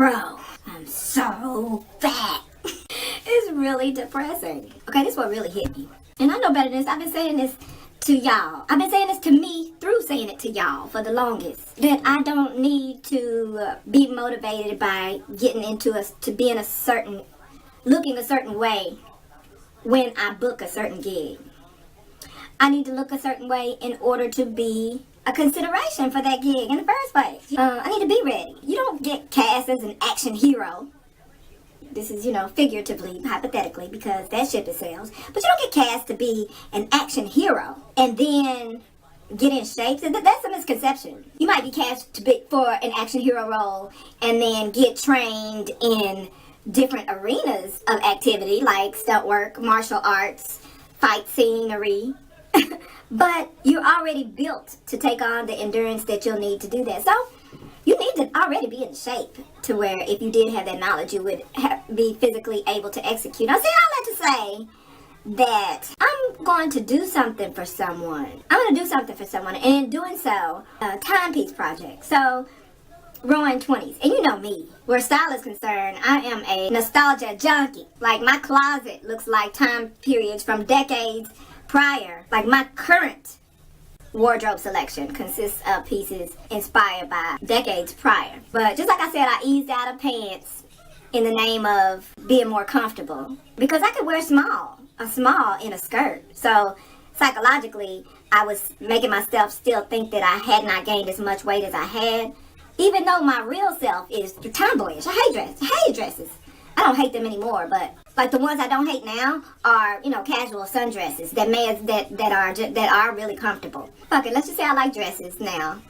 bro, I'm so fat. It's really depressing. Okay, this is what really hit me. And I know better than this. I've been saying this to y'all. I've been saying this to me through saying it to y'all for the longest. That I don't need to be motivated by getting into being a certain, looking a certain way when I book a certain gig. I need to look a certain way in order to be a consideration for that gig in the first place. I need to be ready. You don't get cast as an action hero. This is, figuratively, hypothetically, because that ship it sells. But you don't get cast to be an action hero and then get in shape. That's a misconception. You might be cast for an action hero role and then get trained in different arenas of activity like stunt work, martial arts, fight scenery. But you're already built to take on the endurance that you'll need to do that. So you need to already be in shape to where if you did have that knowledge, you would be physically able to execute. Now, see, I like to say that I'm going to do something for someone. And in doing so, a timepiece project. So, Roaring 20s. And you know me, where style is concerned, I am a nostalgia junkie. Like, my closet looks like time periods from decades prior. Like, my current wardrobe selection consists of pieces inspired by decades prior. But just like I said, I eased out of pants in the name of being more comfortable. Because I could wear a small in a skirt. So, psychologically, I was making myself still think that I had not gained as much weight as I had. Even though my real self is tomboyish. I hate dresses. I don't hate them anymore, but like the ones I don't hate now are, casual sundresses that are really comfortable. Fuck it, let's just say I like dresses now.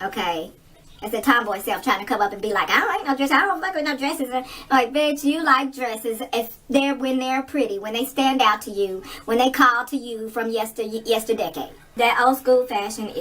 Okay. That's the tomboy self trying to come up and be like, I don't like no dresses. I don't fuck with no dresses. Like, bitch, you like dresses when they're pretty, when they stand out to you, when they call to you from yesterdecade. That old school fashion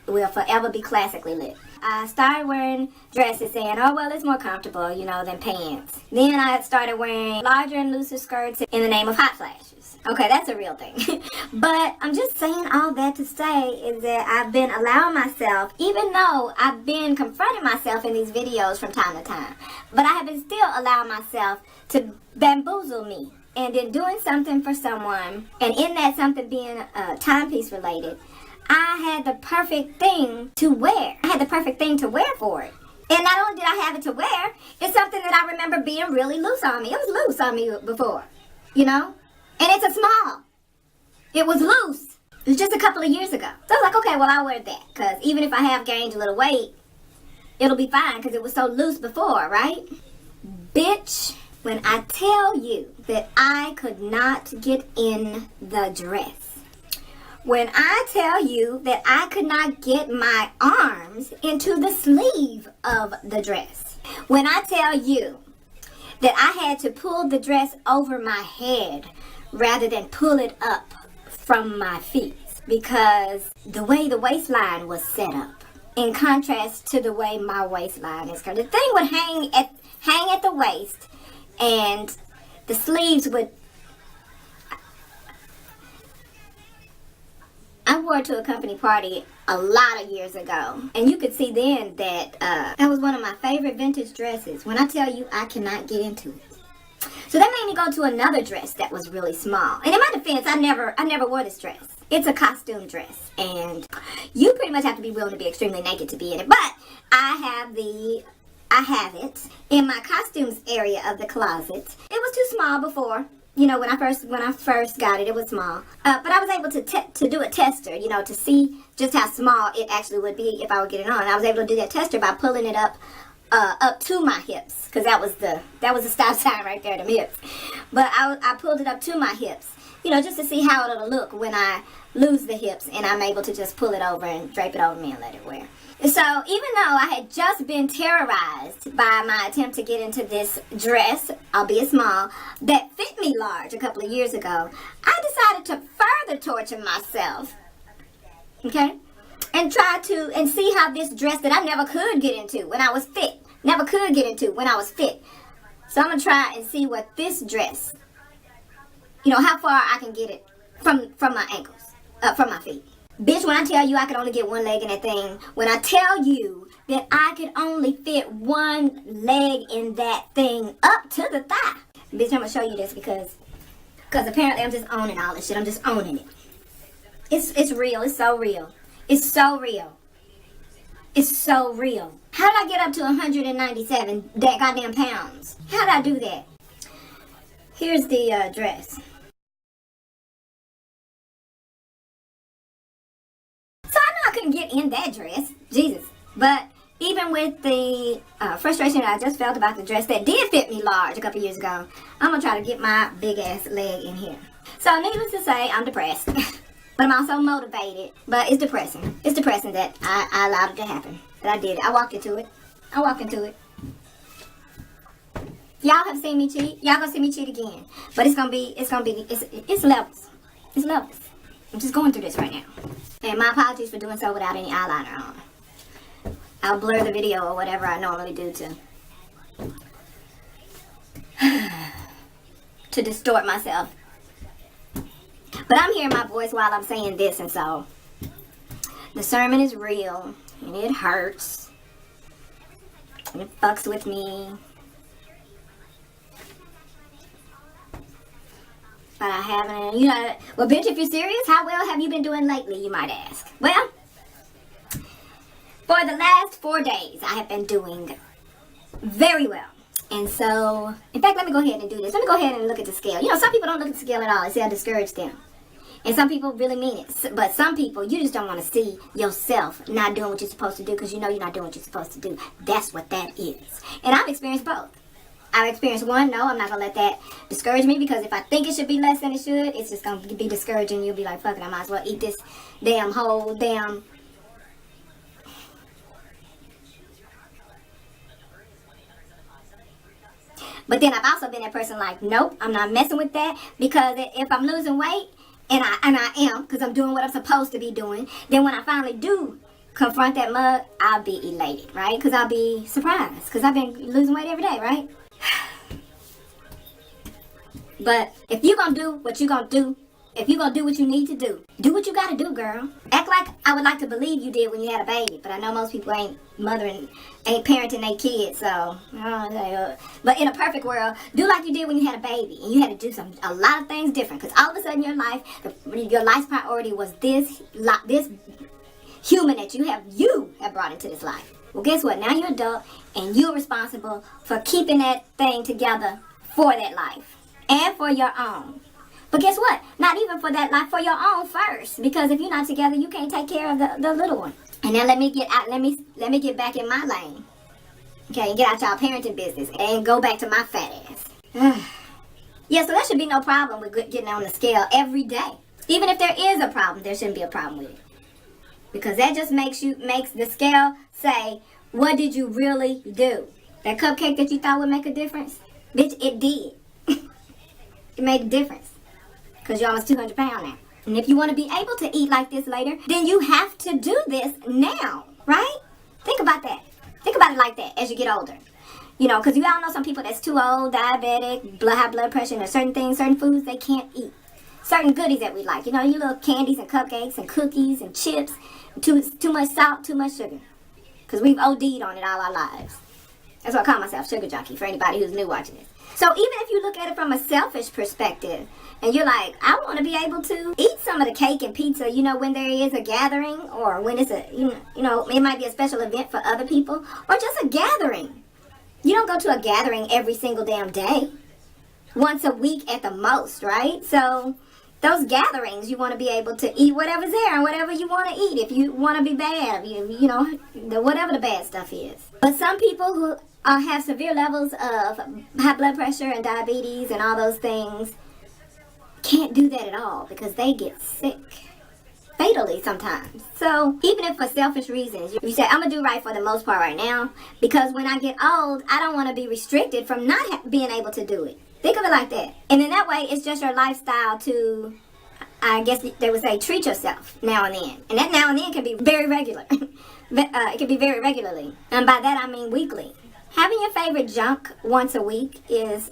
will forever be classically lit. I started wearing dresses saying, oh, well, it's more comfortable, than pants. Then I started wearing larger and looser skirts in the name of hot flashes. Okay, that's a real thing. But I'm just saying all that to say is that I've been allowing myself, even though I've been confronting myself in these videos from time to time, but I have been still allowing myself to bamboozle me. And in doing something for someone, and in that something being timepiece related, I had the perfect thing to wear. I had the perfect thing to wear for it. And not only did I have it to wear, it's something that I remember being really loose on me. It was loose on me before, And it's a small. It was loose. It was just a couple of years ago. So I was like, okay, well, I'll wear that. Because even if I have gained a little weight, it'll be fine because it was so loose before, right? Bitch, when I tell you that I could not get in the dress, when I tell you that I could not get my arms into the sleeve of the dress, when I tell you that I had to pull the dress over my head rather than pull it up from my feet because the way the waistline was set up, in contrast to the way my waistline is curved, the thing would hang at the waist and the sleeves would. I wore it to a company party a lot of years ago. And you could see then that that was one of my favorite vintage dresses. When I tell you I cannot get into it. So that made me go to another dress that was really small. And in my defense, I never wore this dress. It's a costume dress. And you pretty much have to be willing to be extremely naked to be in it. But I have it in my costumes area of the closet. It was too small before. When I first got it, it was small. But I was able to do a tester, to see just how small it actually would be if I would get it on. I was able to do that tester by pulling it up to my hips, because that was the stop sign right there, the hips. But I pulled it up to my hips, just to see how it'll look when I lose the hips and I'm able to just pull it over and drape it over me and let it wear. So even though I had just been terrorized by my attempt to get into this dress, albeit small, that fit me large a couple of years ago, I decided to further torture myself, okay? And try to see how this dress that I never could get into when I was fit, So I'm going to try and see what this dress, how far I can get it from my ankles, from my feet. Bitch, when I tell you I could only get one leg in that thing, when I tell you that I could only fit one leg in that thing up to the thigh. Bitch, I'm going to show you this because apparently I'm just owning all this shit. I'm just owning it. It's real. It's so real. It's so real. It's so real. How did I get up to 197 that goddamn pounds? How did I do that? Here's the dress. So I know I couldn't get in that dress. Jesus. But even with the frustration that I just felt about the dress that did fit me large a couple years ago, I'm going to try to get my big ass leg in here. So needless to say, I'm depressed. But I'm also motivated. But it's depressing. It's depressing that I allowed it to happen. That I did it. I walked into it. Y'all have seen me cheat. Y'all gonna see me cheat again. But it's levels. It's levels. I'm just going through this right now. And my apologies for doing so without any eyeliner on. I'll blur the video or whatever I normally do to distort myself. But I'm hearing my voice while I'm saying this, and so the sermon is real, and it hurts, and it fucks with me. But I haven't, well, bitch, if you're serious, how well have you been doing lately, you might ask? Well, for the last 4 days, I have been doing very well. And so, in fact, let me go ahead and do this. Let me go ahead and look at the scale. Some people don't look at the scale at all. They say I discourage them. And some people really mean it. But some people, you just don't want to see yourself not doing what you're supposed to do because you know you're not doing what you're supposed to do. That's what that is. And I've experienced both. I've experienced one, no, I'm not going to let that discourage me because if I think it should be less than it should, it's just going to be discouraging. You'll be like, fuck it, I might as well eat this whole damn... But then I've also been that person like, nope, I'm not messing with that because if I'm losing weight, and I am, because I'm doing what I'm supposed to be doing, then when I finally do confront that mug, I'll be elated, right? Because I'll be surprised because I've been losing weight every day, right? But if you're going to do what you're going to do, if you're going to do what you need to do what you got to do, girl. Act like I would like to believe you did when you had a baby. But I know most people ain't parenting their kids. So, but in a perfect world, do like you did when you had a baby. And you had to do a lot of things different. Because all of a sudden your life's priority was this human that you have brought into this life. Well, guess what? Now you're an adult and you're responsible for keeping that thing together for that life. And for your own. But guess what? Not even for that life, for your own first. Because if you're not together, you can't take care of the little one. And now let me get get back in my lane. Okay, and get out y'all parenting business and go back to my fat ass. Yeah, so there should be no problem with getting on the scale every day. Even if there is a problem, there shouldn't be a problem with it. Because that just makes the scale say, what did you really do? That cupcake that you thought would make a difference? Bitch, it did. It made a difference. Because you're almost 200 pounds now. And if you want to be able to eat like this later, then you have to do this now. Right? Think about that. Think about it like that as you get older. Because you all know some people that's too old, diabetic, high blood pressure, and there's certain things, certain foods they can't eat. Certain goodies that we like. Your little candies and cupcakes and cookies and chips. Too much salt, too much sugar. Because we've OD'd on it all our lives. That's why I call myself sugar junkie for anybody who's new watching this. So even if you look at it from a selfish perspective, and you're like, I want to be able to eat some of the cake and pizza, when there is a gathering, or when it's it might be a special event for other people, or just a gathering. You don't go to a gathering every single damn day. Once a week at the most, right? So those gatherings, you want to be able to eat whatever's there and whatever you want to eat. If you want to be bad, whatever the bad stuff is. But some people who have severe levels of high blood pressure and diabetes and all those things can't do that at all because they get sick fatally sometimes. So even if for selfish reasons, you say, I'm going to do right for the most part right now because when I get old, I don't want to be restricted from not being able to do it. Think of it like that. And in that way, it's just your lifestyle to, I guess they would say, treat yourself now and then. And that now and then can be very regular. It can be very regularly. And by that, I mean weekly. Having your favorite junk once a week is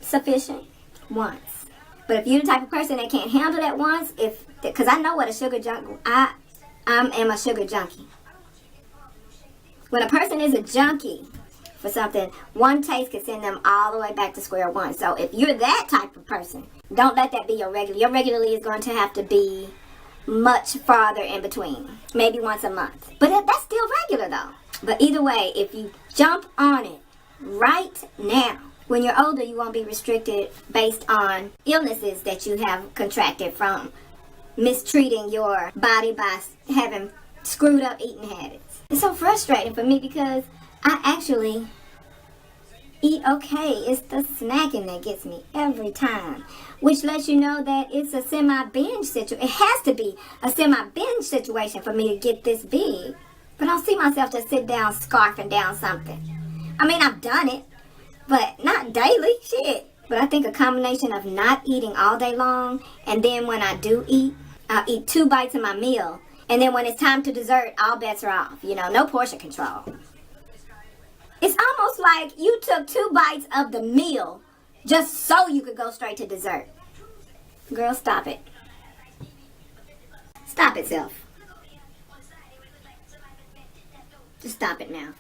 sufficient once. But if you're the type of person that can't handle that once, if addicted. Because I know what a sugar junkie, I am a sugar junkie. When a person is a junkie for something, one taste can send them all the way back to square one. So if you're that type of person, don't let that be your regular. Your regularly is going to have to be much farther in between. Maybe once a month. But that's still regular though. But either way, if you jump on it right now, when you're older, you won't be restricted based on illnesses that you have contracted from mistreating your body by having screwed up eating habits. It's so frustrating for me because I actually eat okay. It's the snacking that gets me every time, which lets you know that it's a semi-binge situation. It has to be a semi-binge situation for me to get this big. But I don't see myself just sit down scarfing down something. I mean, I've done it, but not daily. Shit. But I think a combination of not eating all day long, and then when I do eat, I'll eat 2 bites of my meal. And then when it's time to dessert, all bets are off. You know, no portion control. It's almost like you took 2 bites of the meal just so you could go straight to dessert. Girl, stop it. Stop it, self. Just stop it now.